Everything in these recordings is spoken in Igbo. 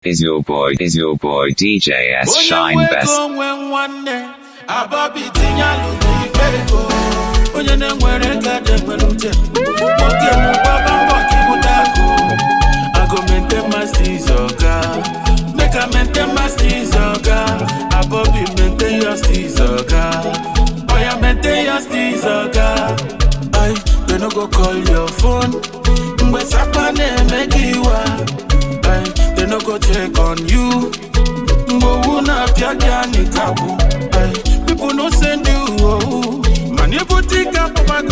is your boy DJ S Shine Best. They no go call your phone. They no go check on you. People no send you. Man, you put it up on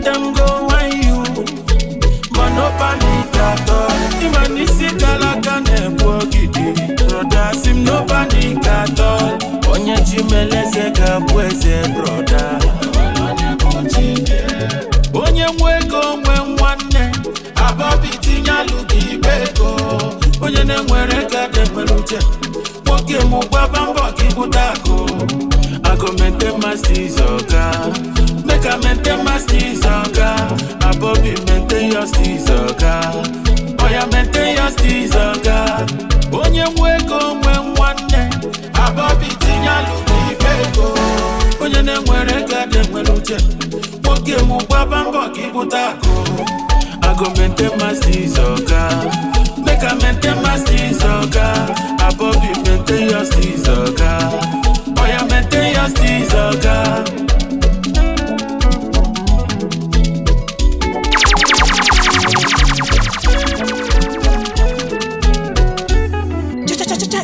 them go why you. Man, no panic at all. Even if you brother, sim no panic at all. Onye chimeleze kabweze brother. Onye mwego mwe nwanne ababi tinyalu kibeko. Onye ne mwere kade mweluche Woke mugwaba mboki butako. I go maintain my steez oga. Make I maintain my steez oga. Abobi maintain your steez oga. Oya maintain your steez oga. Onye mwego mwe nwanne ababi tinyalu kibeko. Onye ne mwere kade mweluche Woke mugwaba mboki butako. I go maintain my steez oga. Make I maintain my steez oga. Abobi maintain your steez oga. Oya maintain your steez oga.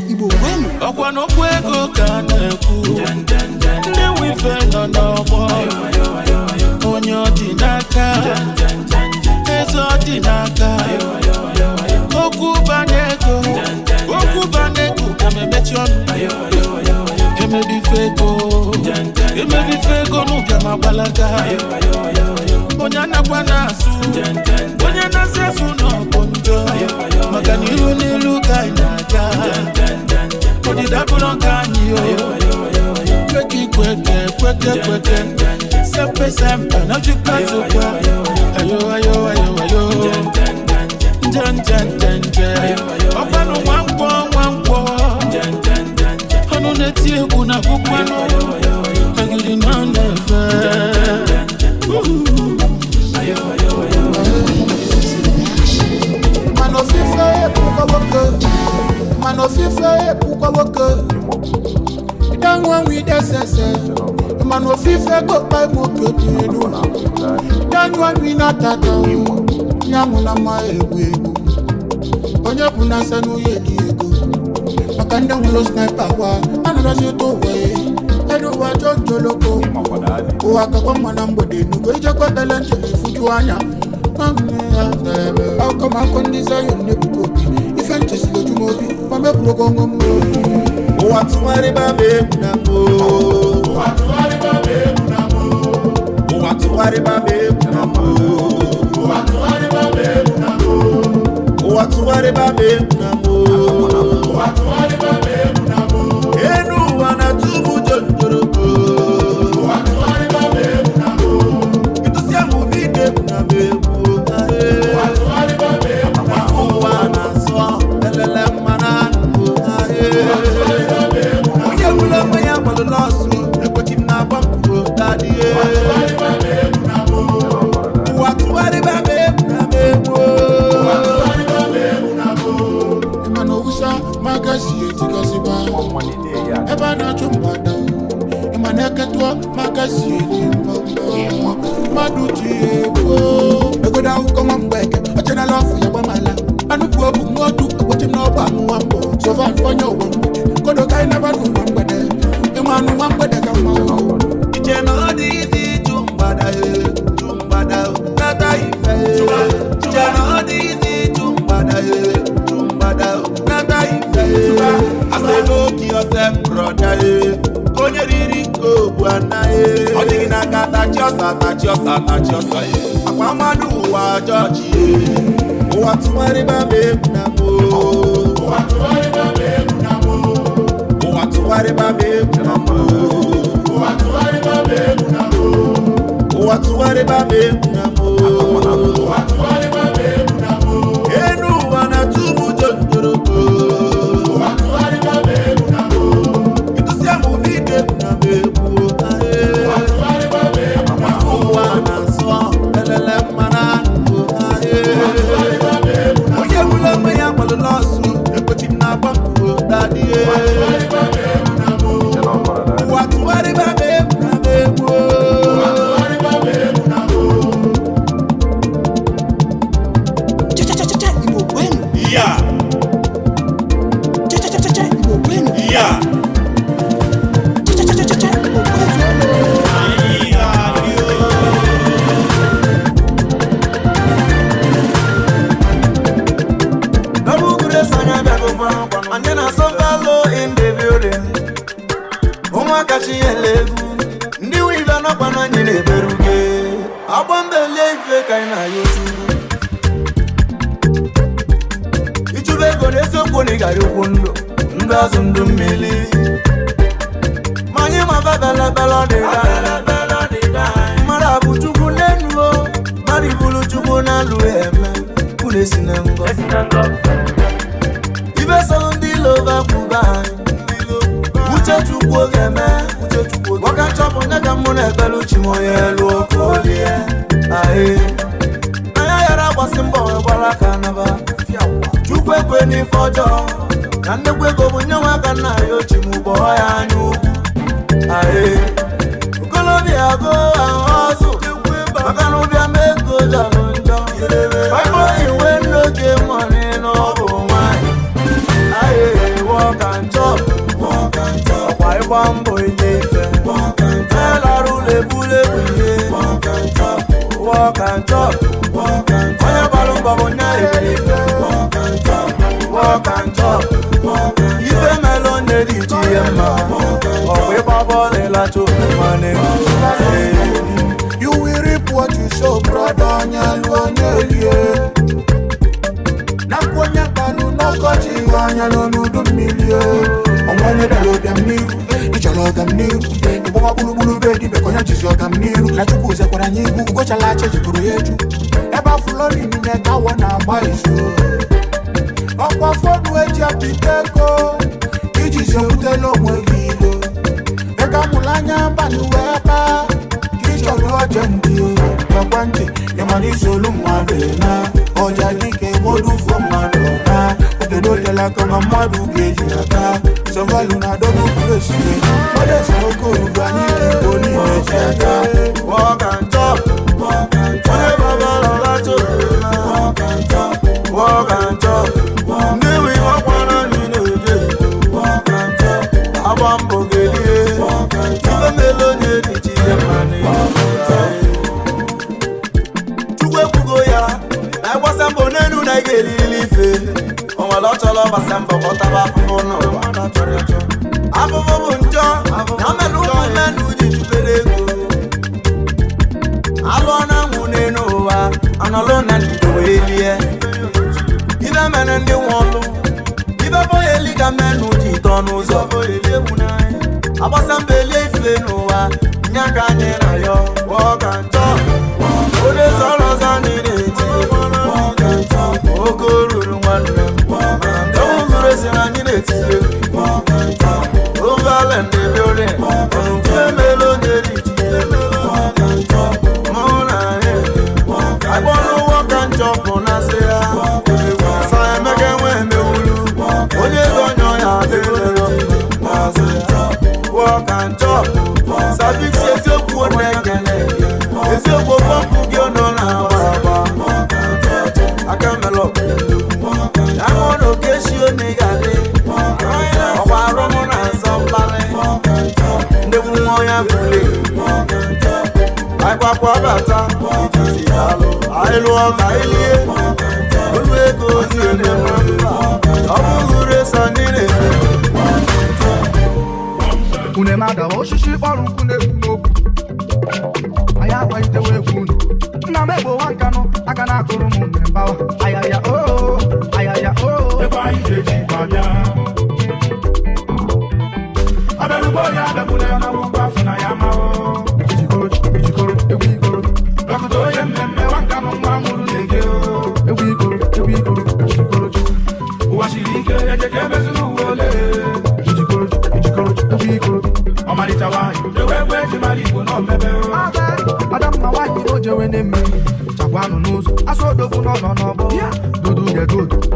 Igbo when Okwa no kwego kaneku. Nde wife no no Onye odinaka. Ezo odinaka. Okubaneko kame mechion. Eme di feko no kama balaka. Onya na kwana su. Onya na sesu no bonjo. Magani unilu kainaka. Kodi dabulon kanyo. Kweke. Sempe na jikazo kwa. Ayo. Jan. Opano wampo. Hanu neti kuna kukwano. Agiri na neve. Mano fife pourquoi woke. Don't want we desese. Mano fife go by mo pedu. Don't want we not tata. Nyamuna maebu. Onye puna sanu yedi ego. Makanda ulo sniper wa. Anurazi to we. Edo wa jojo loko. Owa kakwa mwanambo de nugo. Ija kwa talente fujuanya. How come I can't desire your neighbor? If I'm just go to movie, I'm a program. What to worry about me? What to worry about me? What to worry about me? What to worry about me? What to worry about me? What to worry about me? Enu wana tubu jondorogo. What to worry about me? Itu siamu bide na me. Tachiosa Akwamadu wa George What to worry about me namo What to worry about me namo What to worry about me namo What to worry about me namo What to worry about me namo What to worry about me namo Enu wana tumu You will reap what you sow, brother.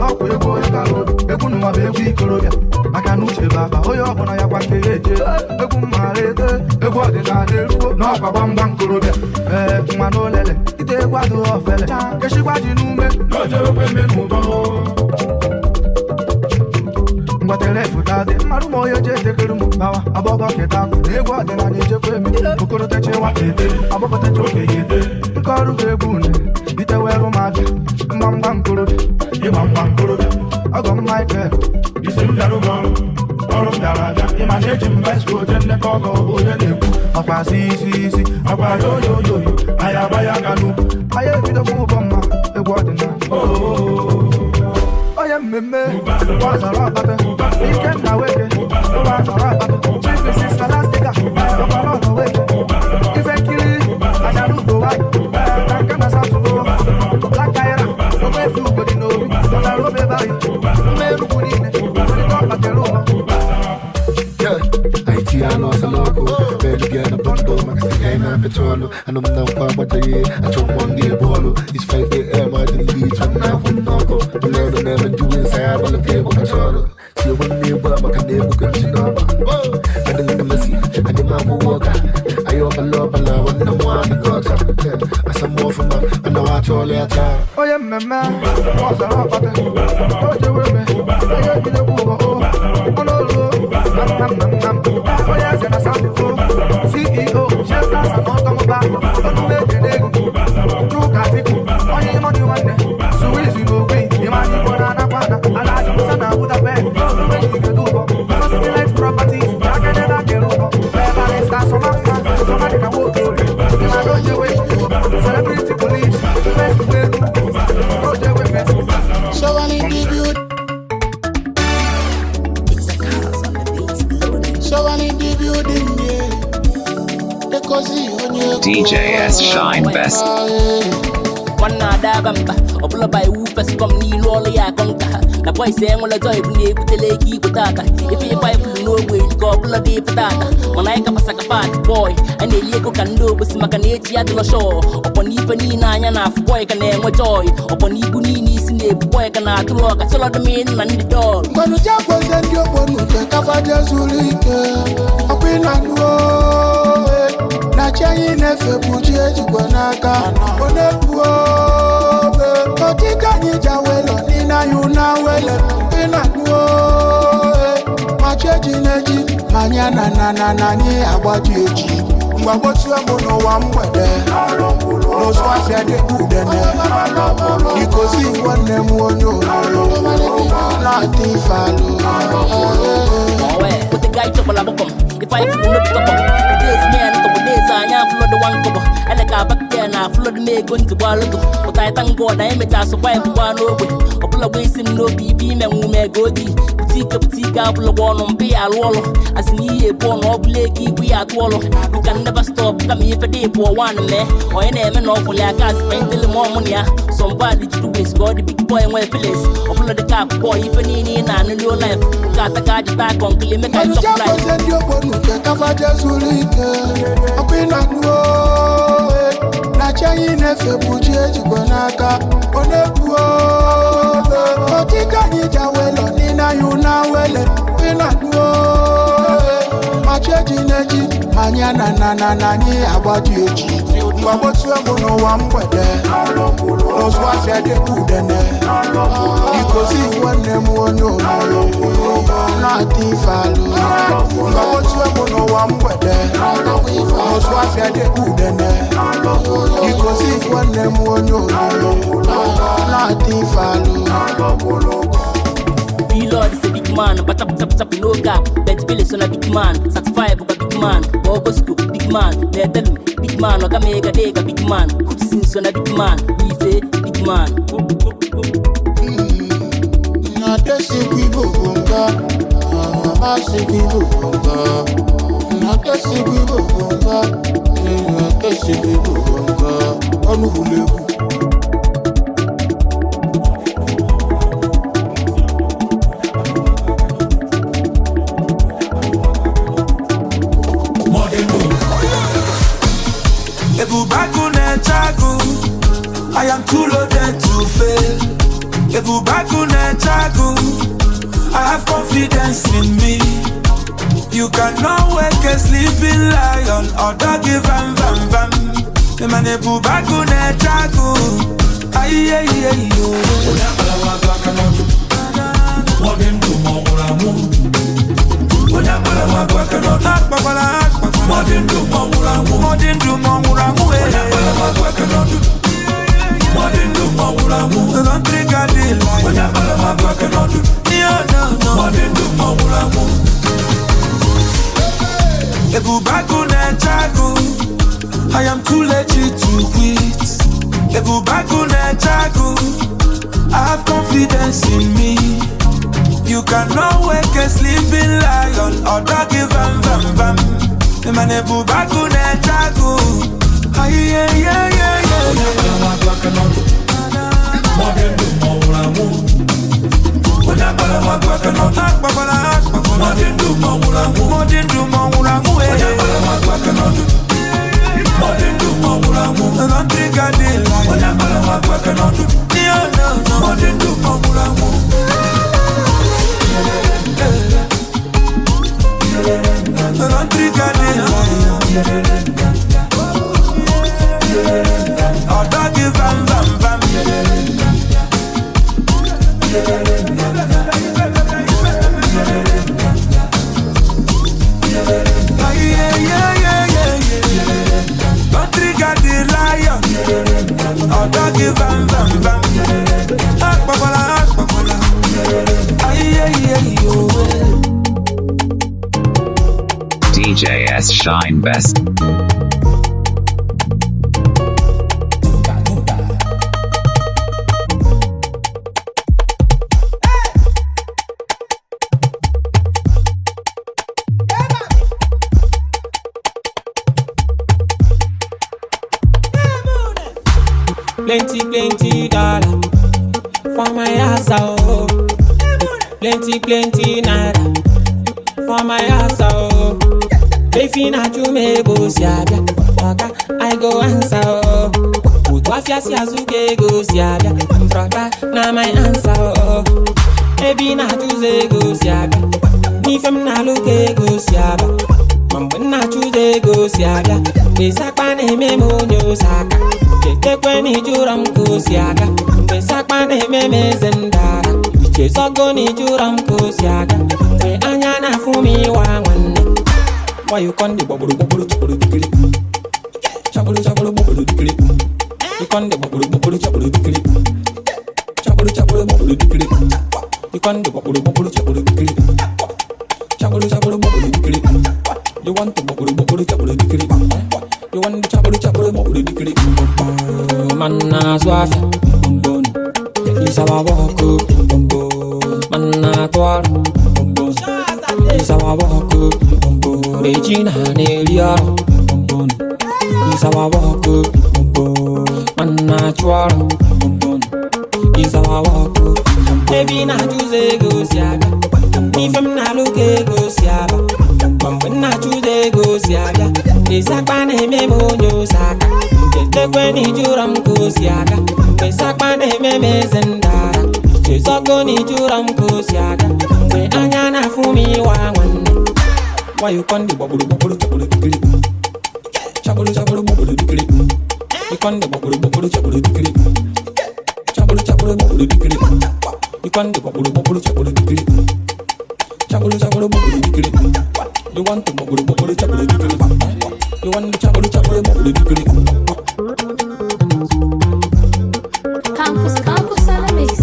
ọkwa egwu onye gara obi egwu n'ụwa bụ egwu ikorobịa maka na uche baba onye ọbụla ya gwa nke ya eje egwu mmara ete egwu ọdịnala erugo n'ọkwa gbamgbam nkorobịa nwa n'olele ite egwu adịghị ofele keshikwa ji n'ume n'ojerekwe eme n'ụbọ ngwatere foto dị mmadụ ma onye je etekere m bawa agbọgọ keta akụ na egwu ọdịnala ejekwa eme okorotechi nwata ete agbọkọtechi okenye ete nke ọrụ ga-egwu une itewerụ m aja mgbamgbam nkorobịa ịgba mgba nkorobịa ọgọ m Michael isi m bịara ụgọ ọrụ m bịara abịa ịma na eji m bisikul je nnekọ ọgọ onye na-ekwu ọkwa isi ọkwa yoyoyoyo anya agbaya aka n'ukwu anya ebidokwa ụbọ mma egwu ọdịnala onye mmemme gbazara ọkpata ike nna weke gbazara ọkpata chifisi stalastika ọkpara ọgọ weke ife nkiri achara ugo nwanyị na nke na satụgo lakaira omefu ugodi n'obi ọzara obe bayi mme enugwu niile onye ọkpatara ụlọ Haitiano sa loco, pwede kaya na bundle, makastigay na petrolo. Anong nang pamatayi, at yung wangi bolo. It's 5 a.m. I didn't leave, when I won't knock. The Lord will never do inside, but okay, what I saw. See when me, but I can't never get you know. I didn't let me see, I didn't have a walker. I hope I love, I love, and I'm one to go. I saw more from her, I know I told you. Oh, yeah, man, what's a lot of it? Oh, you will be, I have been a woman. Oh, no, oh, yes, and I saw the CEO, just as I'm not coming back. Don't make the nigga. True Katiku, on your money one day. So easy to be, you might be one and a partner. I like you, son, I would have been. Don't make you do it. Because it's like property, I can never get over. Wherever it's got some man, somebody can walk through it. You might go your way. Celebrity police, first way, go your way. So I need to build. So I need to build in here. DJ S Shine Best. One nada bamba, opula by woofers come Nilo or ya conca. The boy saying, well, I toy able to lake Ikutaka. If you buy no way, go bloody patata. When I come a sack boy, and the Lego can do with Macaneti at the shore. Upon even Nana, boy can name with joy. Upon Ibunini, in the boy can not look at all the men and the dog. When the jack was in your one, the Cavadia Zulika, a queen and woe. Nachai nefe pujeji kwanaka Onepuo Kotika nija welo Nina yuna wele Ina nuo Macheji neji Manyana na nanyi Abwaji eji Mwabotu ya mono wa mwede Nozwa fiade kudene Nikozi wane mwonyo Nati falo Put the guy to Balabokom. If I flew no top of this man, I am flood the one cover. And like a back there now, flood me going to Balago. But I thank God I am a survive one over. A pull away sim no BB men who may go deep. Tika, pull a one on pay a wall. As me a born or blacky, we are swallow. You can never stop coming if a day for one man. Or any man awful like us, spend the more money. Somebody to do is God, the big boy and well place. Or pull the cap boy, if any in and your life. Got the card back on Kilime. I was send your one with the Cavadia Zulika. A queen and woe. Nachai nefe pujeji kwanaka Onepuo Kotika nija welo Nina yuna wele Ina nuo Macheji neji Manyana na nanyi Abwaji eji Mwabotu ya mono wa mwede Nozwa fiade kudene Nikozi wane mwonyo Nati falo Mwabotu ya mono wa mwede Nozwa fiade kudene Nikozi wane mwonyo Nati falo Lord is a big man, but tap no gap. Bet Billy son a big man, satisfied with a big man. Bogosco, big man, let them big man, or Gamega Dega, big man. Good since on a big man, he's a big man. Not a sick bunga, a sick bunga. Not a sick bunga, not a sick bunga. On who I am too loaded to fail. I have confidence in me. You cannot wake a sleeping lion or doggy vam vam vam. The man ebu bagu ne jagu. Aye aye aye yo. Oya bala wa baka no. Modern do monguramu. Oya bala wa baka no. Akpa bala akpa. Modern do monguramu. Modern do monguramu. Oya bala wa baka no. Modern do monguramu. Don't trigger the line. Oya bala wa baka no. No. Modern do monguramu. Ebu bagu ne jagu. I am too legit to quit. Ebu bagu ne jagu. I have confidence in me. You cannot wake a sleeping lion or doggy vam vam vam. The man ebu bagu ne jagu. Aye yeah yeah yeah yeah. Modern do monguramu. Oya bala wa baka no. Akpa bala akpa. Modern do monguramu. Modern do monguramu. Oya bala wa baka no. Modern do monguramu. Don't trigger the line. Oya bala wa baka no. No. Modern do monguramu. Don't trigger the line. Oh, doggy vam vam vam. Don't trigger the lion. Oh, doggy vam vam vam. Akpabala, akpabala. Aye, aye, aye, oh. DJ S Shine Best. Plenty dollar for my house, oh. Plenty naira for my house, oh. If you not you me go siabia, waka I go answer, oh. Utwafia siazuke go siabia, brother na my answer, oh. Ebi na tuze go siabia, nifem na luke go siabia, mambo na tuze go siabia, besakpa ne memo nyo saka. Tekwe ni juram kusiaga, besakpa ne meme zendara. Iche sogo ni juram kusiaga, we anya na fumi wa wanne. Why you con the bubble dikiri? Chabulu bubble dikiri. You con the bubble chabulu dikiri. Chabulu bubble dikiri. You con the bubble chabulu dikiri. Chabulu bubble dikiri. You want the bubble chabulu dikiri. You want the chabulu bubble dikiri. Manna swafi bombon isawa wako bombon manna twar bombon isawa wako bombon Regina nelia bombon isawa wako bombon manna twar bombon isawa wako baby na juze go siaga ifem na luke go siaga bombon na juze go siaga isakpa na memo nyo saka. Tekwe ni juram kusiaga, besakpa ne meme zendara. Chesogo ni juram kusiaga, we anya na fumi wa wanne. Why you con the bubble chabulu dikiri? Chabulu bubble dikiri. You con the bubble chabulu dikiri. Chabulu bubble dikiri. You con the bubble chabulu dikiri. Chabulu bubble dikiri. You want the bubble chabulu dikiri. You want the chabulu bubble dikiri. Campus Enemies.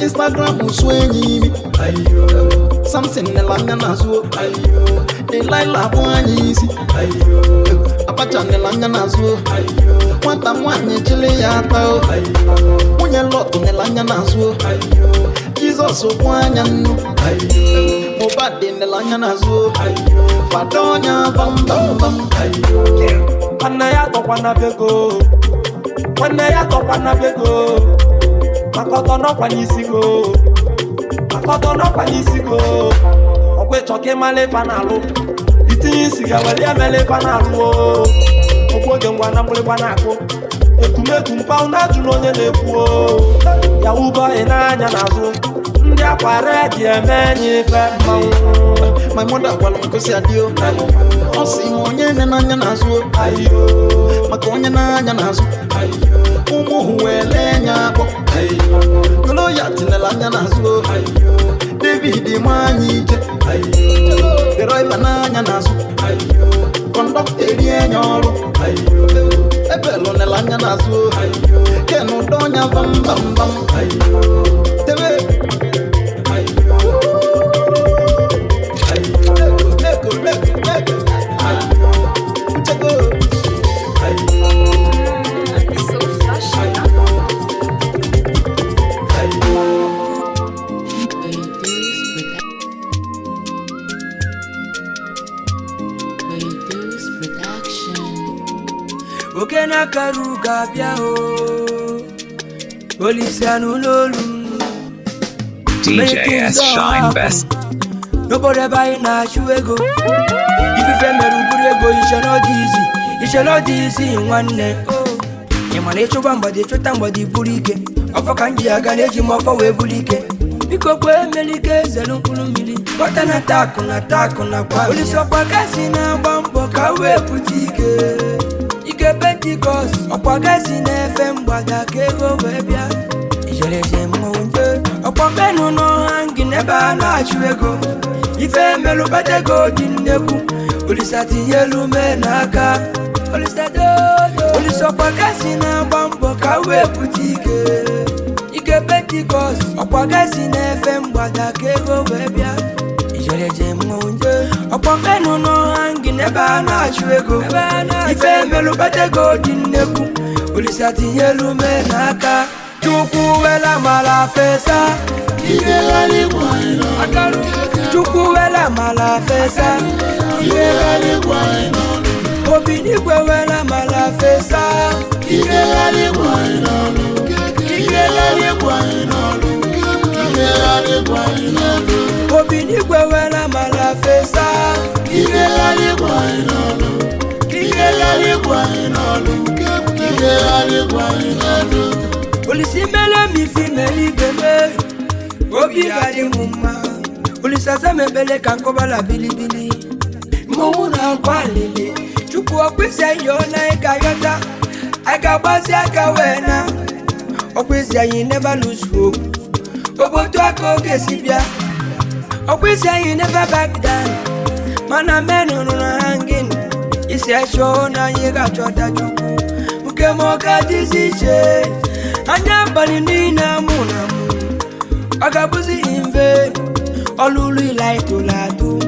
Instagram uswenyi something nelanga nazo Delilah bwanyisi apacha nelanga nazo Wanta mwanye chile yata Unye loto nelanga nazo Jesus bwanya nu Mobadi nelanga nazo Fadonya bam bam bam Wana ya tokwana bego Makoto no panisigo okwe choke male fanalo itinye isi ga wele emele fanalo okwo ge ngwa na mule kwanako ekumeku mpa una aju n'onye na-ekwu ya ụba ị na-anya n'azụ ndị akwara dị emenye ife mmanwụ my mother gwara m gosi adịo ọ sị m onye na-anya n'azụ maka onye na-anya n'azụ ụmụ wele nya akpọ kolo ya tinela anya n'azụ David nwanyị ije deriva n'anya n'azụ kọndọkta eri enya ọrụ ebelu nela anya n'azụ kenu donya bam bam bam tebe Ogene karuga bia o Olisianu lolu DJ S Shine Best. Nobody buy na shuego If you feel meru burego it shall not easy nwanne Yemale chuba mbadi chuta mbadi burike Ofa kanji aga neji mofa we burike Biko kwe melike zelu kulumili Wata na taku na kwa Olisopa kasi na bambo kawe putike Ike Pentecost, ọ̀pọ̀gẹ́sì n'efe mgbada ka ego wee bịa Ijeleze mmonje ọ̀pọ̀gẹ́nu n'ọhangi n'ebe a na-achụ ego Ife melụbatego dị nnekwu Olisa tinyelu me n'aka Olisa ọ̀pọ̀gẹ́sì na-agba mbọ ka wee pụta ike Ike Pentecost, ọ̀pọ̀gẹ́sì n'efe mgbada ka ego wee bịa Ijeleze mmonje ọ̀pọ̀gẹ́nu n'ọhangi n'ebe a na-achụ ego Ife melụbatego dị nnekwu Olisa tinyelu me n'aka Chukwu wela mala fesa Chukwu wela mala fesa Obinigwe wela mala fesa Obinigwe wela mala fesa Olisi mele mi fi meli bebe Obi gadi mumma Ulisa zame bele kankoba la bilibili Mwana kwa lili Chuku okwisi yona eka yota Aka basi aka wena Okwisi you never lose hope Obotu ako gesibia Okwisi you never back down Mana menu nuna hangin Isi esho na yiga chota chuku Ukemoka diziche Anya bali nina munamu Agabuzi inve Olulu ilaitu latu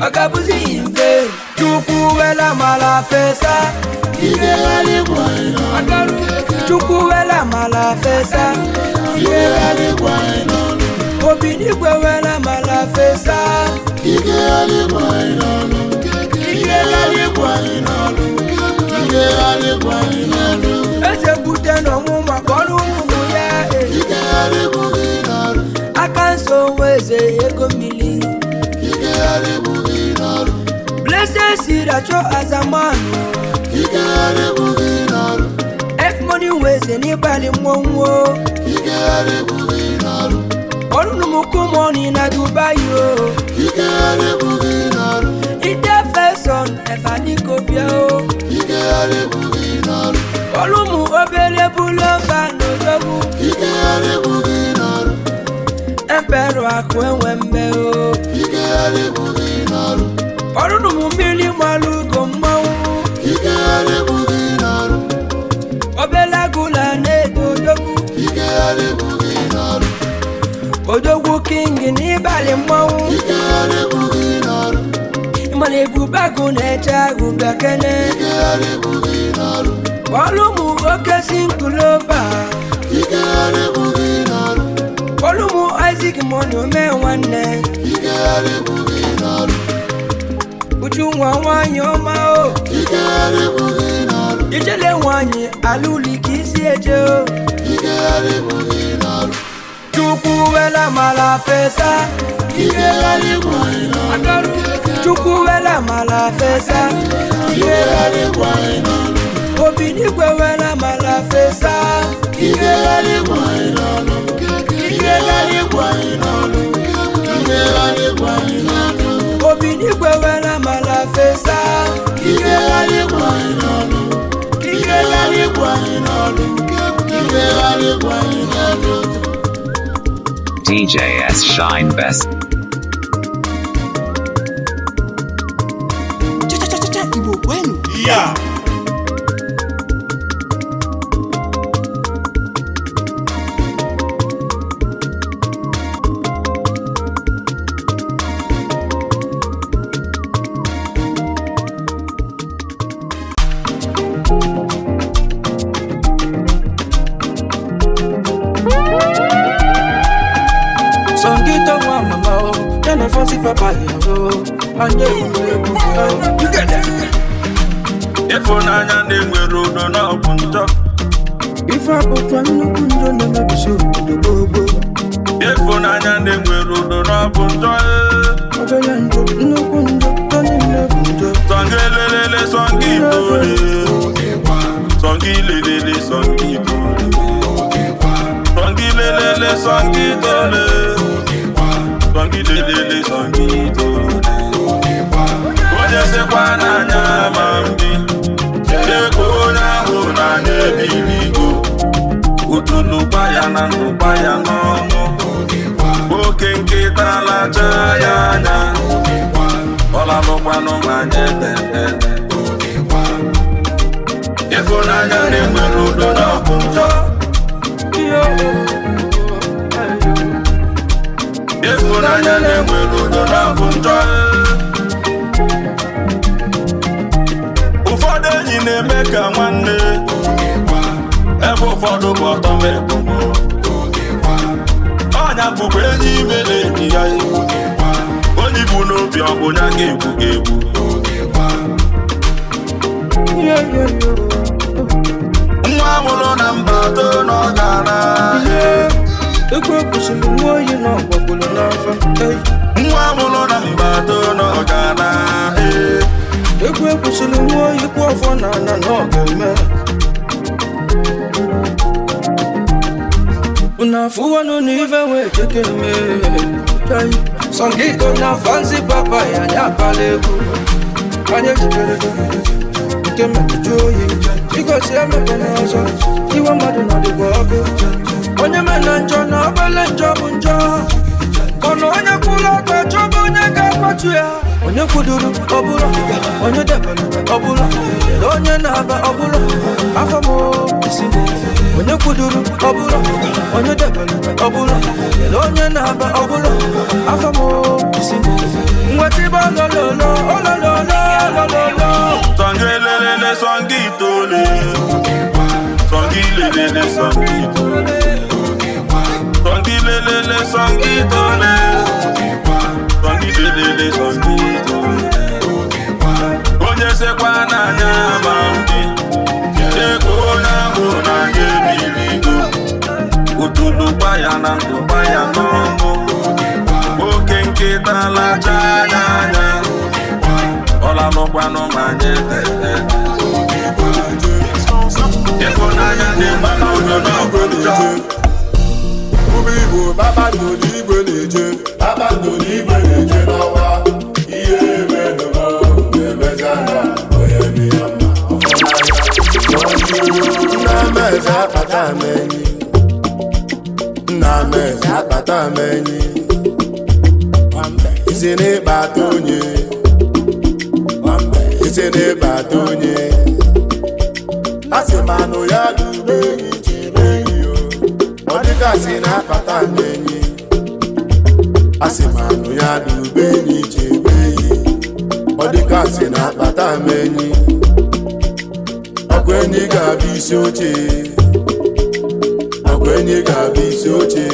Agabuzi inve Chuku wela mala fesa Chuku wela mala fesa Obinigwe wela mala fesa Eze bute no muma konu mumu ya Akanso weze ego mili Blessed siracho azamanu F money weze ni bali mwanwo Olu mukumoni na Dubai yo Ide feson efani kopia o Olu mu obele buloba no jogu Empero akwenwe mbe o Olu mu mili malu gomawu Obela gula ne dojogu Odogwu king ni bali mmanwu Imale bubago na-eche agụ bekene Olumu oke sinkuloba Olumu Isaac money ome nwanne Uju nwa nwanyị ọma o Ijele nwanyị alụli ka isi eje o Chukwuwela malafesa Chukwuwela malafesa Obinigwewela malafesa Obinigwewela malafesa DJS Shine Best. Igbo kwenu. Yeah. Songito wa mama o, yana fancy papa yo. Ande you get that. Ifunanya na-enwere udo na ọbụ njọ. Ife abụtwa nnukwu njọ na-emebiso obodo gbogbo. Ifunanya na-enwere udo na ọbụ njọ. Obere njọ, nnukwu njọ, njọ niile bụ njọ. Songilelele songitole. Songilelele songitole. Songilelele songitole. Songilelele songitole. Onye sekwa n'anya ma mbi. Eko onye ahụ n'anya ebiligo. Utulukwa ya na ndụkwa ya n'ọnụ. Oke nkịta lacha ya anya. Ọlalụkwanụ nwanyị tete. Ịfụnanya na-enwere udo na ọbụ njọ. Ịfụnanya na-enwere udo na ọbụ njọ. Ụfọdụ enyi na-eme ka nwanne, ebe ụfọdụ bụ ọtọ mekpụkpọ. Ọnya bụkwa enyi ime na-enyi ya egwu. Onye bụ n'obi ọ bụ ya ga-egwu ga-egwu. Nwa amụrụ na mbato n'ọgara. Ekwe kwụsịrị nwa oyi na ọgbagburu n'afọ. Nwa amụrụ na mbato n'ọgara. Ekwe kwụsịrị nwa oyi kwụ ọfọ na ana na ọ ga-eme. Unafuwanu ni ife wee cheke me. Songito na fancy papa ya nyapala egwu. Anye jikere nke mmejuju oyi. Igosi emepe n'ọzọ. Iwe mmadụ nọdịkwa ọgụ. Onye mena njọ na obele njọ bụ njọ. Ọnụ onye kwụrụ ọtọ chọbụ onye ga-akwatu ya. Onye kwuduru ọbụla, onye debere ọbụla, onye na-aba ọbụla, afọ m isi. Onye kwuduru ọbụla, onye debere ọbụla, onye na-aba ọbụla, afọ m isi. Nwetiba olololo, olololo, olololo. Songilelele songitole. Songilelele songitole. Songilelele songitole. Songilelele songitole. Onye sekwa n'anya ma mbi. Eko onye ahụ n'anya ebiligo. Utulukwa ya na ndụkwa ya n'ọnụ. Oke nkịta lacha ya anya. Ọlalụkwanụ nwanyị tete. Ịfụnanya na-egba n'ụjọ n'ọbụ njọ. Ụmụ Igbo kpakpando n'igwe na-eje, kpakpando n'igwe na-eje n'ọwa. Ihe emenụmọ na-emeza na onye dị ya mma. Nna meze akpata m enyi. Nna meze akpata m enyi. Isi n'ịkpata onye. Isi n'ịkpata onye. Asị m anụ ya dube enyi chebe enyi o. Ọ dịgasị na-akpata m enyi. Asị m anụ ya dube enyi chebe enyi. Ọ dịgasị na-akpata m enyi. Ọgwụ enyi ga-abụ isi oche. Ọgwụ enyi ga-abụ isi oche.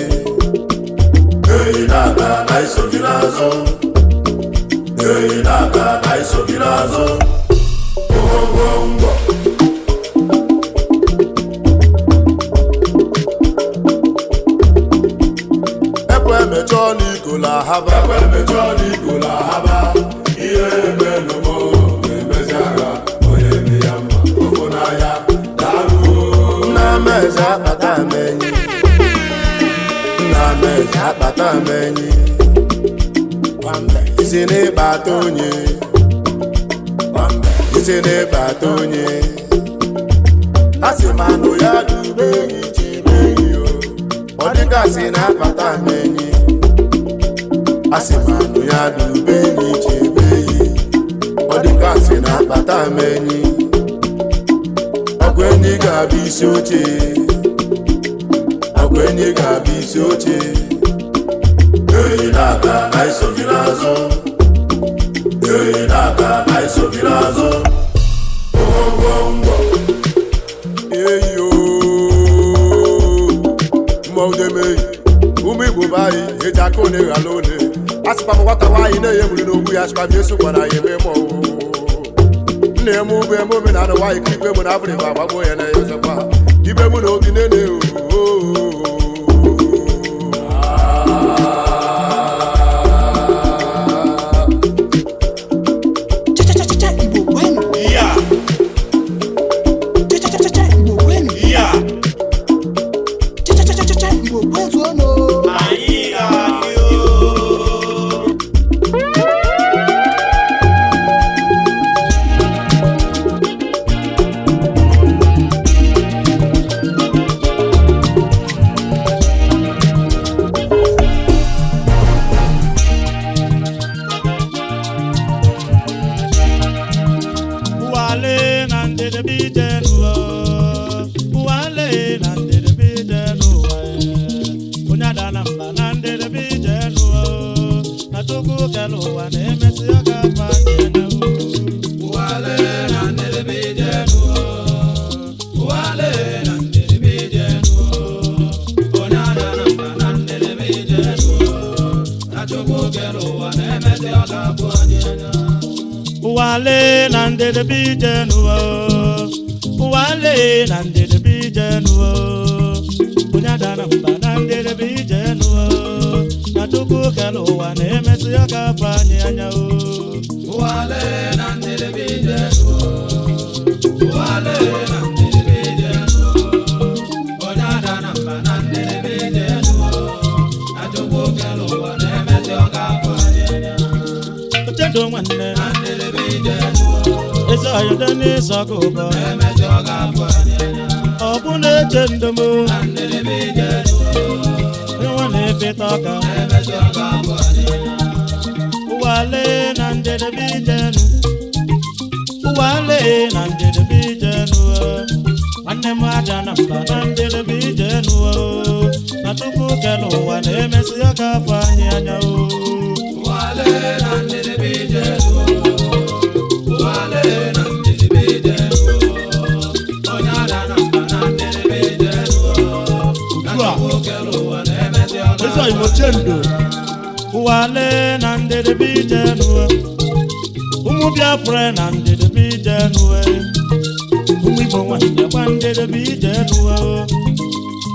Enyi na-aga na iso gị n'azụ. Enyi na-aga na iso gị n'azụ. Ngwongwo. na-akpata m enyi isi na-ịkpata onye isi na-ịkpata onye a sị m anụ ya dube enyi chebe enyi o ọ dịka si na-akpata m enyi a sị m anụ ya dube enyi chebe enyi ọ dịka si na-akpata m enyi ọgwụ enyi ga-abụ isi oche ọgwụ enyi ga-abụ isi oche enyi na-aga na isogiri azụ enyi na-aga na isogiri azụ ngwongwo eyi ooo mmaudemei ụmụ Igbo be anyị eji aka one ghala one asịkwa m nwata nwaanyị na-enye nwere n'ogbu ya asịkwa m esokwana ya eme ma nna ya m ube eme omenala nwaanyị ka ikpe mụ na Afrịka agbagbo ya na ya ọzọkwa ibe mụ na Ogene na-ewu Wale nande de bijenuo, wale nande de bijenuo, unyada namba nande de bijenuo, natuku kelo wane mesi yakafanye anyao. Wale nande de bijenuo, wale nande de bijenuo, unyada namba nande de bijenuo, natuku kelo wane mesi yakafanye anyao. Ochedo mwane. Esa ayodani sakuba Obune chendomo Wane petaka Wale nande de bijenu Wale nande de bijenu Wane majanamba nande de bijenu Natuku kelo wane mesi yakafanye anyao Wale nande de bijenu Wale nande de bijenu Umu Biafra nande de bijenu Umu Igbo nande de bijenu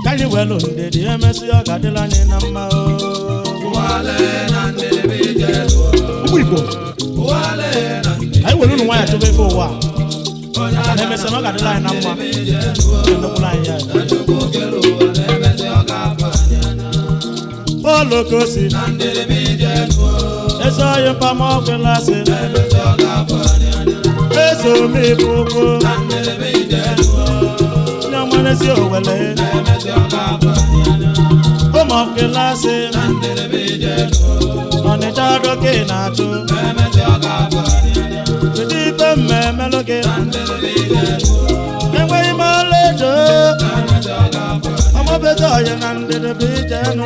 Kali welo nde di emesi ogadela ni nama Wale nande de bijenu Umu Igbo Wale nande Ayi welo nwa ya tobe fo wa Aka emesi ogadela ni nama Ndokula ya Polo kosi nandele bijenu Eso yempa mo kelase nandele ogafani Eso mi poko nandele bijenu Nyamane si owele nandele ogafani Omo kelase nandele bijenu Onita doke nacho nandele ogafani Kudi pemme meloke nandele bijenu Ewe imalejo nandele ogafani Omo beto ya nandele bijenu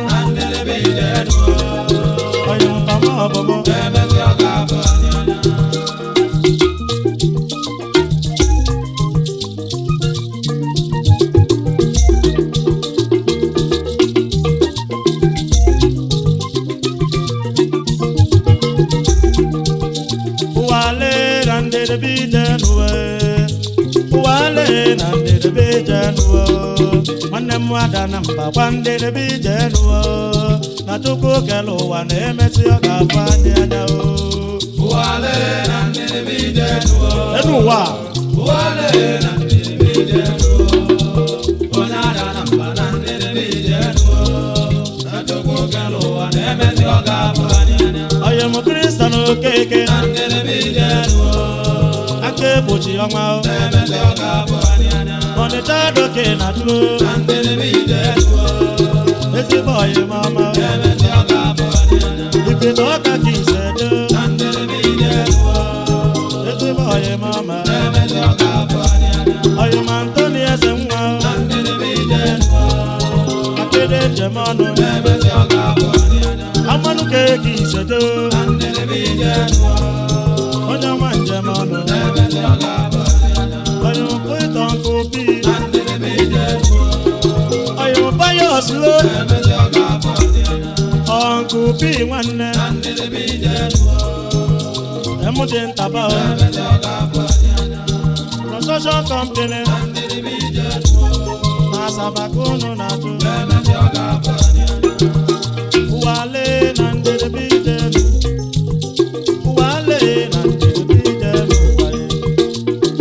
Mwada namba wande de bijenu Natuku kelo wane mesi okafanye anyao Wale nande de bijenu Enu wa Wale nande de bijenu Onada namba nande de bijenu Natuku kelo oge bochi ọnwa ọnịcha doke na tuo ezigbo ọyị mama ife na ọka ka ise do ezigbo ọyị mama ọyị ma ntoni eze nwa akede njem ọnụ amanụ ka eke ise do onye ọma njem ọnụ onye mkpụ ịtọ nkụ bi onye mkpa ya ọsụlo ọnkụ bi nwanne emụdị ntaba construction company na asabaka unu na-atụ ụwale na ndedebe ijenu ụwale na ndedebe ijenu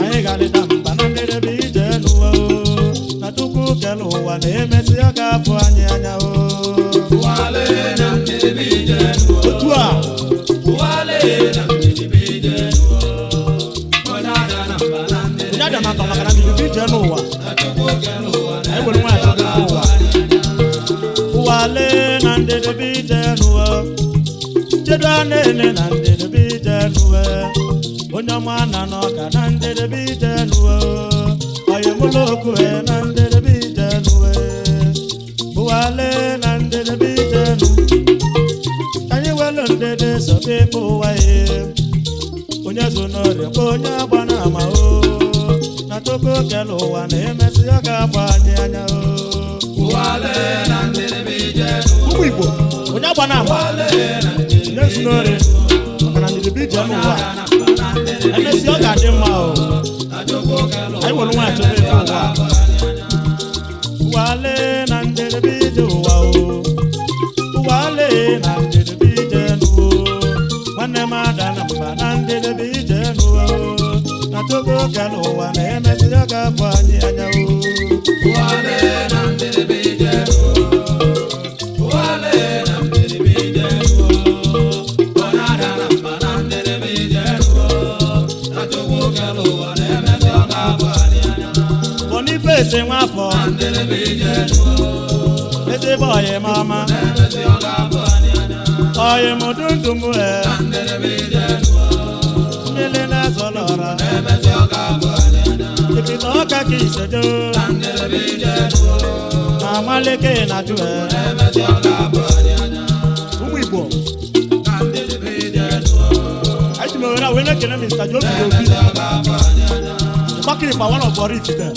anyị garịda mba na ndedebe ijenu na tupu kele ụwa na-emesi ya ga-afụ anyị anya otu a onye ada na atọ maka na ndedebe ijenu ụwa anyị were nwaanyị chọrọ ụwa ụwale na ndedebe ijenu chedo anene na ndedebe ijenu onye ọma na n'ọka na ndedebe ijenu onye mụlụ okwu na ndedebe ijenu ụwale na ndedebe ijenu anyị welu ndede sobe bụ ụwa onye zo n'ọrịa ka onye agba na ama na toko kele ụwa na-emesi ya ga-agba anyị anya ụmụ Igbo onye agba na ama onye zo n'ọrịa maka na ndedebe ijenu ụwa emesi ọ ga-adị mma anyị were nwaanyị chọrọ ebe ụwa ụwale na ndedebe ije ụwa ụwale na ndedebe ijenu nwanne m ada na mba na ndedebe ijenu na togo kele ụwa na-emesi ya ga-afụ anyị anya Boniface nwafọ ezigbo ọyị mama ọyị m dundum mmiri na-ezọlọra ipita ọka ka isedo na amalike na jụ ụmụ Igbo anyị ji mewere wee na-ekele Mr. Jobi Obi Bakiri pa one of our rich there.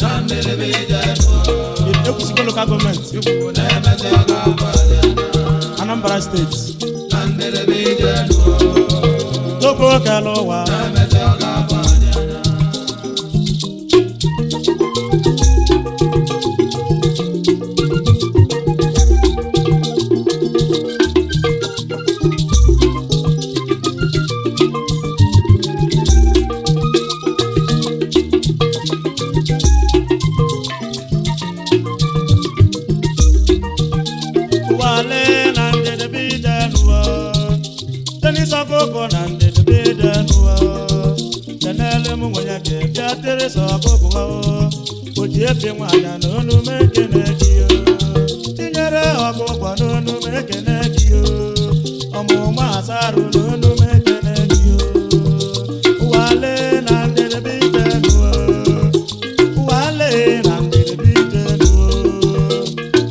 It Ekusigo local government. Anambra State. Togo Kalowa. Ojiebe nwanya n'onu mekene gị tinyere ọgụgwọ n'onu mekene gị ọmụmụ asarụ n'onu mekene gị ụwale na ndedebe ijenu ụwale na ndedebe ijenu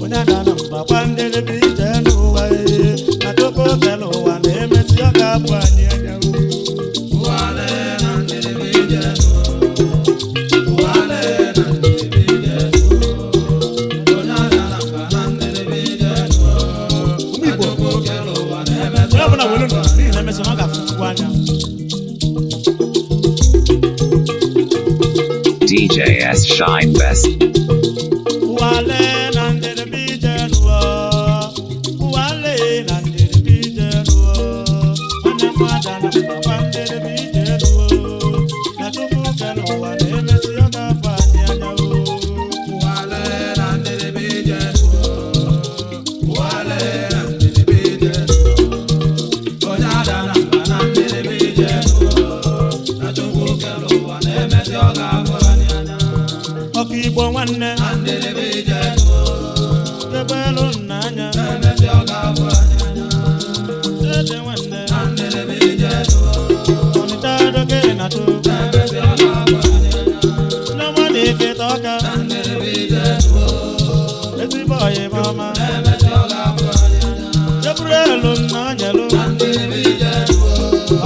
onye ada na mba kwa ndedebe ijenu ụwa na toko kele ụwa na-emesi ọ ga-abụ anyị anya ụwale na ndedebe ijenu DJ S Shine Best. One Igbo nwanne Gebelu n'anya Dede nwanne Onita doge na to No money fit oka Ezi boy mama Gabrielu n'anya lo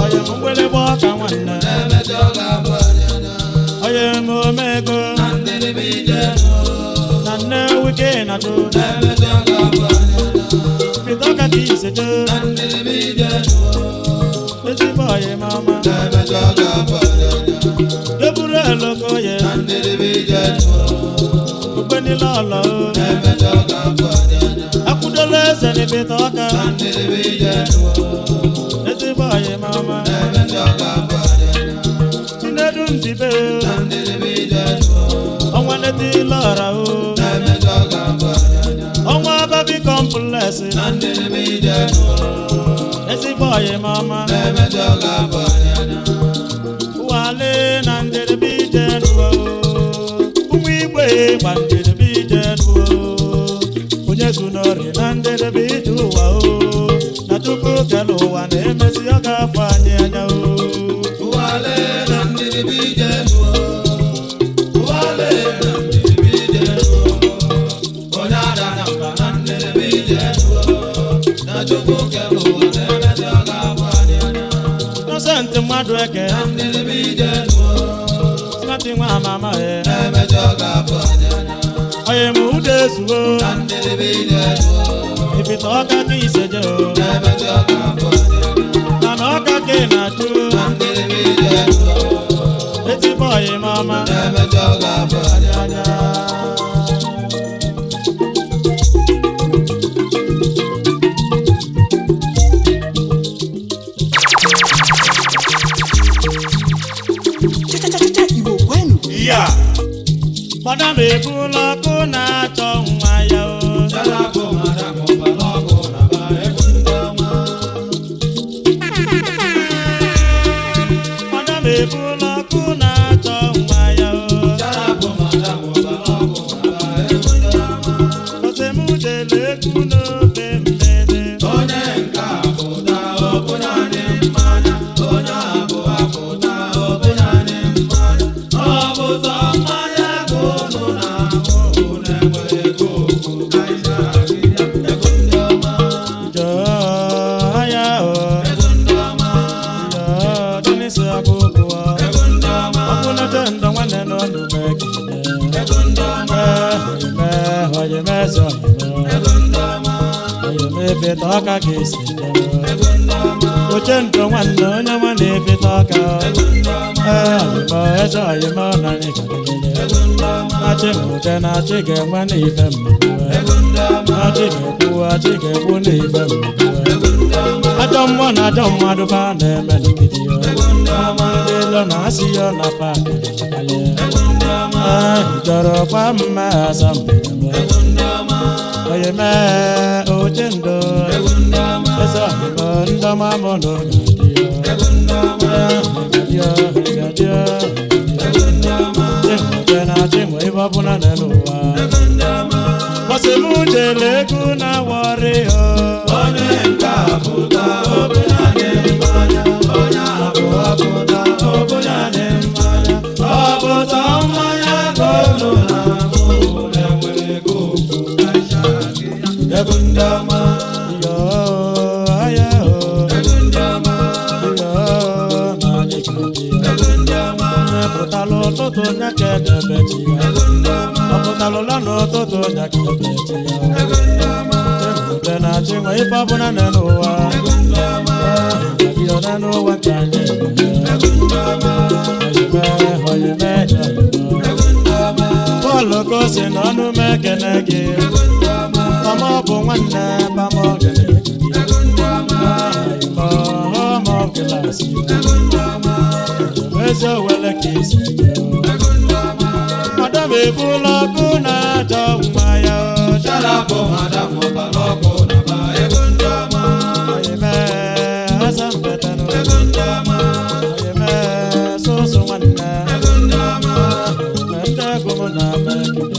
Oye mwele boka nwanne Oye mwemego Nane wike na to Fitoka kise to Ezi boy mama Gabrielu koye Ubeni lolo Akudole zene fitoka Ezi boy mama Chinedu ndibe Onwa neti lora o Onwa baby complex Ezi boy mama Wale nandere bijenuo Umigwe bandere bijenuo Onye sunori nandere bijuwa o Natuku kelo wane mesi oga fanye anya o Wale nandere bijenuo Wale nandere bijenuo Onyada namba nandere bijenuo Natuku kelo wane mesi oga fanye anya No sente mwadu eke nandere bijenuo Snati mwa mama e Emejoga fanye anya Oye mude suwo nandere bijenuo Ifitoka kisejo Emejoga fanye anya Nanoka kenatu nandere bijenuo Eti boy mama Emejoga fanye anya Yeah. Madam ebula kuna chongwa ya o Chalako madam baloko na ba ekundama. Madam ebula kuna chongwa ya o Chalako madam baloko na ba ekundama. Ose mujele kuno pembede Onye nka abuda obunyane mmanya. Onye abụ apụta obunyane mmanya. Ọbụzọ mmanya gụnụ na-ahụ na-enwe ego okwu ka ịza ahịhịa. Ekundama. Jo ya o Ekundama. Jo dinisi akukua Ekundama. Akuna tendo wane no numekine Ekundama. Oye me so Ekundama. Oye me fitoka kisejo Ekundama. Ochento wane onye wane fitoka Ekundama. Ezo oye mo nani kadegele Ekundama. Nachimude nachige mwane ife mmakwe Ekundama. Achigekwu n'ife mmakwe Ekundama. Ajọ mmụọ na ajọ mmadụ ba na-eme n'ogidi ya Ekundama. Ndị ilo na-asị ya na paakị na-akalị Ekundama. Jọrọ kwa mma asambodo Ekundama. Oye mee oche ndo Ekundama. Eze ọhịma ndọma mụ na oge dị ya Ekundama. Ekundama. Chinwute na chinwe ibe ọbụla na n'ụwa Ekundama. Bọsị mụ jele egwu na wọrị ya Onye nka apụta obunyane mmanya. Onye abụ apụta obunyane mmanya. Ọbụzọ mmanya gụnụ na-ahụ na-enwe ego okwu ka ịza ahịhịa. Ekundama. Yo, aya o Ekundama. Yo, na anyị ga-adị ya Ekundama. Pụtalụ ụtụtụ nya ka edebe chi ya Ekundama. Ọ pụtalụla n'ụtụtụ nya ka edebe chi ya Ekundama. Chinwute na chinwe ife ọbụla na n'ụwa Ekundama. Yo na n'ụwa ka anyị eme Ekundama. Oye mee ya Ekundama. Bọọlụ ka o si n'ọnụ m ekene gị Ekundama. Pama ọ bụ nwanne pama ọ gene gị Ekundama. Ọmọ gịlasị Ekundama. Ezi owele ka isi gị Ekundama. Madam ebula ọkụ na-achọ nwa ya Chalako madam baloko na ba ekundama. Oye mee asambetanụ Ekundama. Oye mee soso nwanne Ekundama. Ndị egwu m na-eme gị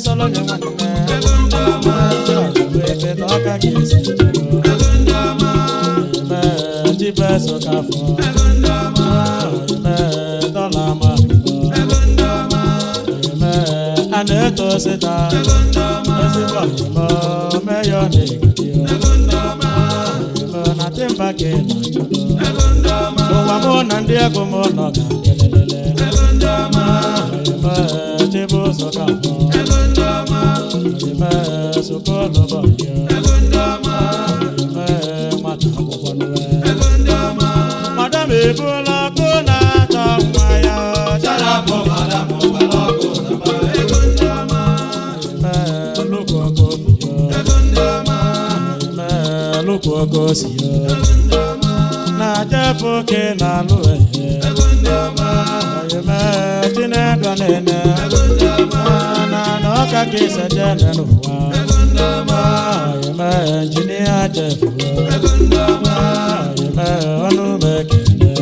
solo nye nwanne ebe na ọka ga-esi jibeso kafọ dọla marụbọ a na-eto sita ezigbo ọyịmọ meyọ na-egadi na timba ke na-achọrọ ụwa mụ na ndị ego mụ nọ ga-elelele chibu ụzọ kafọ sokolo bọyọ nwata akwụkwọ nwe madam ebula ko na-achọ nwa ya charapụ madam ụbalọgụ lukwu ogo si yo na-ajefu oke na-alụ ehe Chinedu nene na ọka ka isi jene n'ụwa injinia jefu ọnụ mekele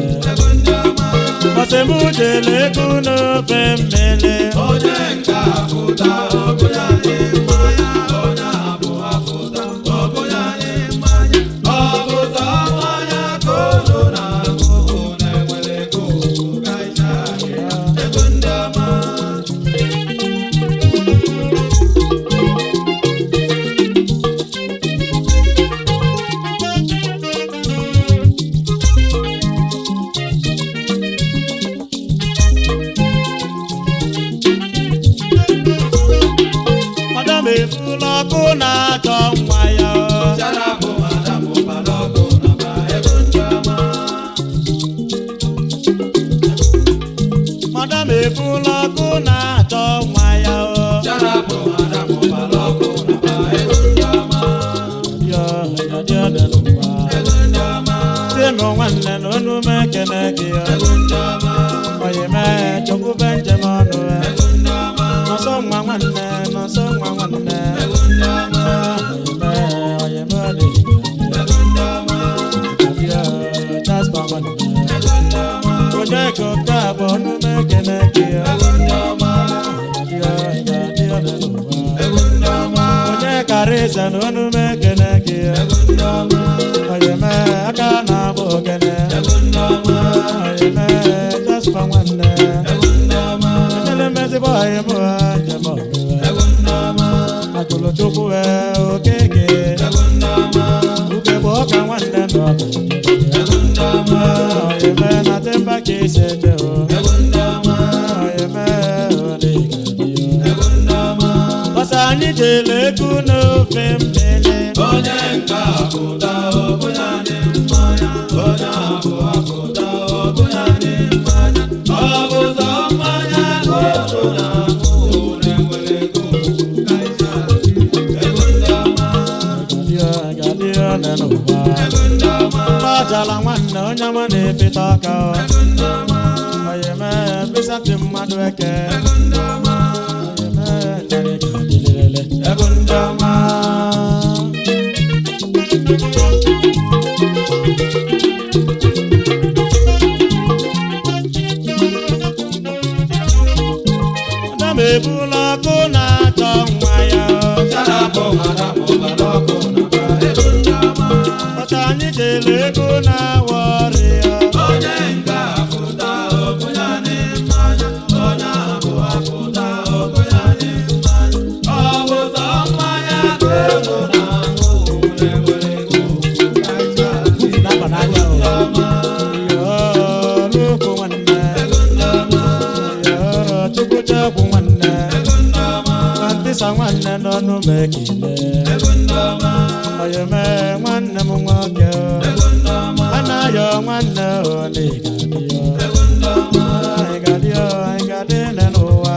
ọsịmụ jele ego n'ofe mmele onye nka pụta ọbụya n'mmanya onye abụ apụta ọbụya n'mmanya ọbụta mmanya ka olu na-agụ na-enwere ego gaịcha ego ndị ọma ọkụ na-achọ nwa ya madam ebula ọkụ na-achọ nwa ya tinu nwanne na onu mekene gị oyi mee chọkwube njem ọnụ nọsọ nwa nwanne nọsọ nwa nwanne Ojeko kabo nume keneki Ojeka reza nume keneki Oyeme aka na bo kene Oyeme jaspa nwanne Ejele mezi boye mwa jemo Akulo chukwe okeke Uke boka nwanne no Oyeme na temba kise jeho Oyeme odigadiyo Wasani jele kuno fembele Onye nka akuta obunane mmanya Onye abu akuta obunane mmanya Obuzo mmanya koto na mune nwele kuku kaisa Egundama Gadiyo nenuwa Jala nwanne onye nwa na-efeta aka oyeme bisati mmadụ eke oyeme nyere ka dịlele ego ndị ọma madam ebula ọkụ na-achọ nwa ya charapụ madam ụbalọkụ anyị jere ego na-awa ọrịa onye nga apụta ọbụya n'mmanya onye abụ apụta ọbụya n'mmanya ọ bụzọ mmanya ka ego na-aṅụ na-enwere ego lukwu nwanne chukwuchekwu nwanne nwantịsa nwanne n'ọnụ m ekele oyeme nwanne m nwoke anaghị nwanne ịgadịọ ịgadị nne n'ụwa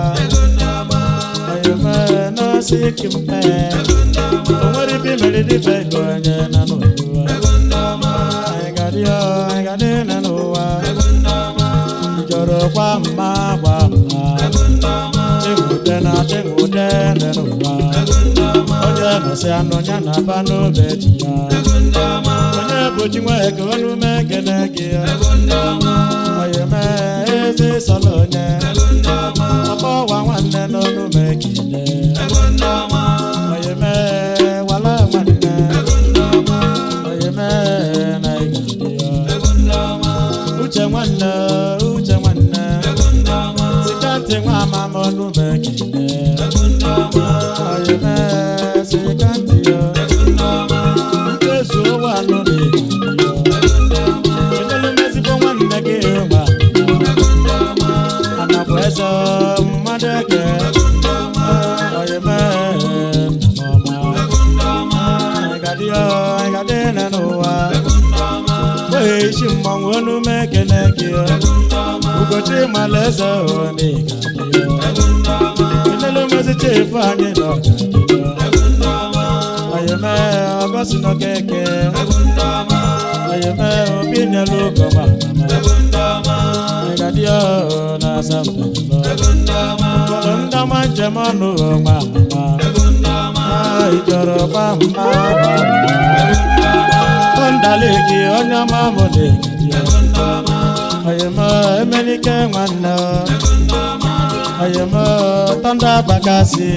oyeme n'osi kimpe onwere ibe mere dịbe ego onye na n'ụwa ịgadịọ ịgadị nne n'ụwa jọrọ kwa mma gba mma chịnwute na chịnwute nne n'ụwa onye nọsị anụ ya na aba n'obe ji ya onye bụ chinwe ka onu mekene gị oye mee eze salonye ọkọwa nwanne n'onu mekene oye mee wala nwanne oye mee na uche nwanne sikati nwa mama onu mekene oye mee sikati yo Yesu wa no le Elele mezi kwa nwanne gị ma ana pwesa mmadeke oye mee mama gadina n'ụwa oye isi mmanwụ onu mekene gị ugochi maleze oni elele mezi chefu anyị n'ọgadịyo oye mee ọgọsi no keke oye mee obi nyelu gọba gadio na sampelo ndama njem ọnụ ọma ijoro bamba ondalegi onye ọma mụle oye mee emenike nwanne oye mee tọnda bakasị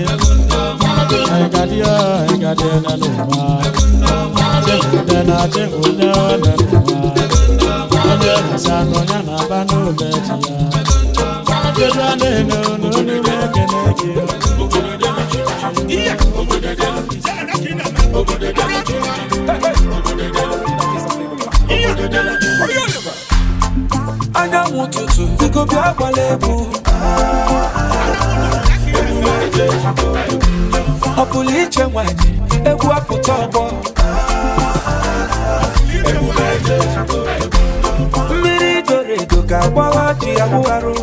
gadio na n'ụwa chekude na chekude na n'ụwa onye nasa n'onye na-aba n'obe ji ya kedu a na-eme n'onu mekene gị anyanwụ ụtụtụ biko bịa gbala egwu ọ pụrụ iche nwanyị egwu apụta ọgbọ mmiri doro edo ka agbawa ji agbụgharụ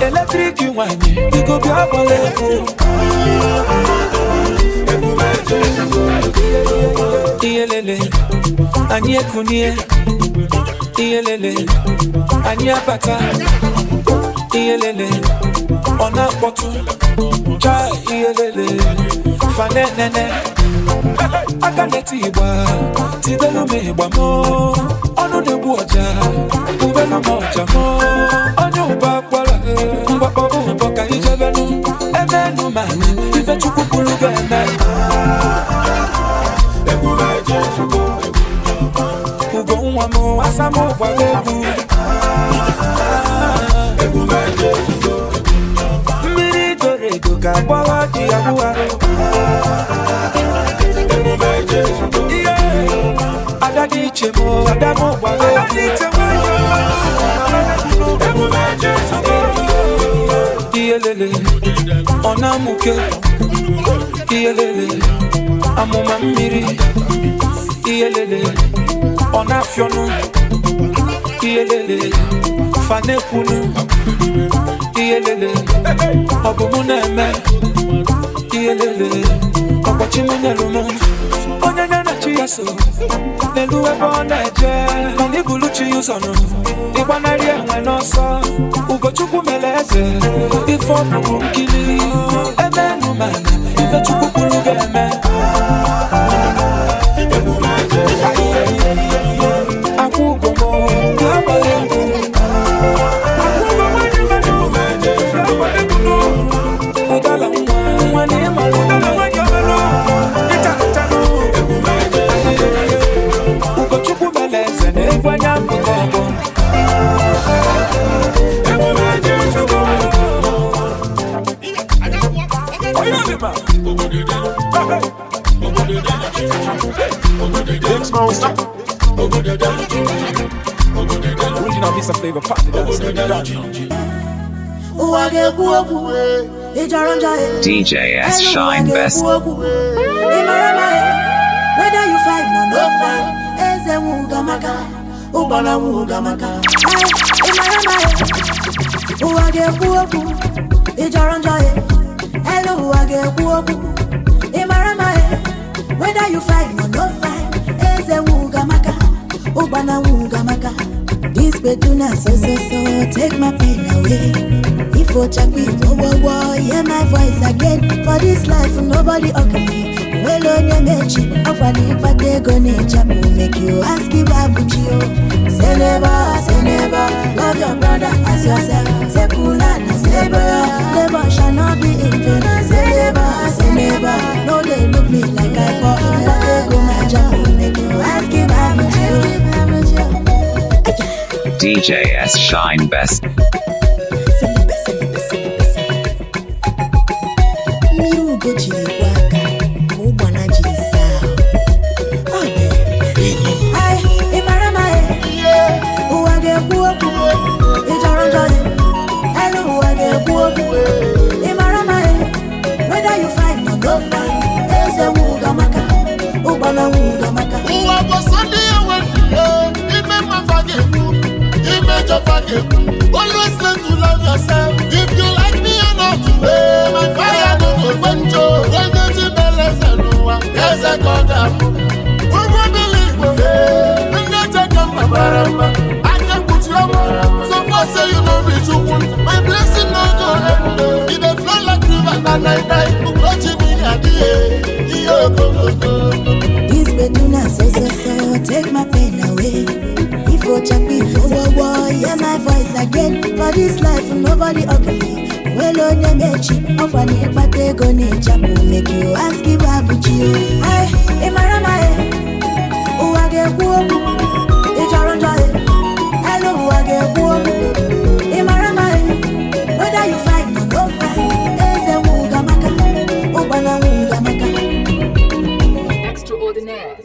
eletrik nwanyị biko bịa gbala egwu iyelele anyị ekunie iyelele anyị abata iyelele ọ na-akpọtụ cha iyelele fanenene aka na-eti igba tibelu m igba m ọnụ na-egbu ọja ubelu m ọja m onye ụba kwara mgbakpọ ụbọ ka ijebenu emenu mana ife chukwu kwuru ga-eme ugo nwa m asa m gbara egwu mmiri doro edo ka agbawa ji agbụgharụ adadị iche m ada m gbara egwu iyelele ọ na-amụke iyelele amụma mmiri iyelele ọ na-afịọnụ iyelele fanekwunu iyelele ọ bụ mụ na-eme iyelele ọkpọchi mụ nyelu m onye nye na chi ya so n'elu ebe ọ na-eje mana ibulu chi ya ụzọnụ ịgbanarị enwe n'ọsọ ugochukwu mere eze ife ọ bụrụ nkili ebe enu mana ife chukwu kwuru ga-eme akwụ ụgwọ m ga-agbara egwu ụdala nwa na ịmara ugochukwu mere eze na egwu anya mpụta ọgbọ original piece of flavor party dance. DJ S Shine Best. Whether you fight or no fight, eze wugamaka, ubana wugamaka. Uwage kuoku, ijaranjaye. Hello, uwage kuoku, imaramaye. Whether you fight or no fight, eze wugamaka, ubana wugamaka. This beduna so take my pain away. If you check me, whoa, hear my voice again. For this life, nobody okay me. Well on your mechi, Okwani Patego nature will make you ask him about you. Say never, love your brother as yourself. Say Pulana, say brother, never shall not be in vain. Say never, no they look me like I bought. Patego nature will make you ask him about you. DJ S Shine Best. Mirugo jiri waka, mubwana jiri sao. Ay, imarama uwage kuoku, ijoronjo hello uwage kuoku. Imarama whether you find or no find, eze wuga maka, ubana wuga maka. Uwa bosani always learn to love yourself. If you like me or not, my fire no go quench. When you see the lesson, there's a God. Who will believe me? And let you come to Barama. I can put you on. So far say you know me too. My blessing no go end. It dey flow like river and night. Watching me at the end. This beduna so take my pain away. Check me, yeah, my voice again. For this life, nobody ugly. Well, on your mechi, Okwani Patego nature will make you ask him about you. Ay, Imarama, Uwage Kuoku, Ijoronjo, hello, Uwage Kuoku. Imarama, whether you fight or no fight, Eze Wuga Maka, Ubana Wuga Maka. Extraordinaire.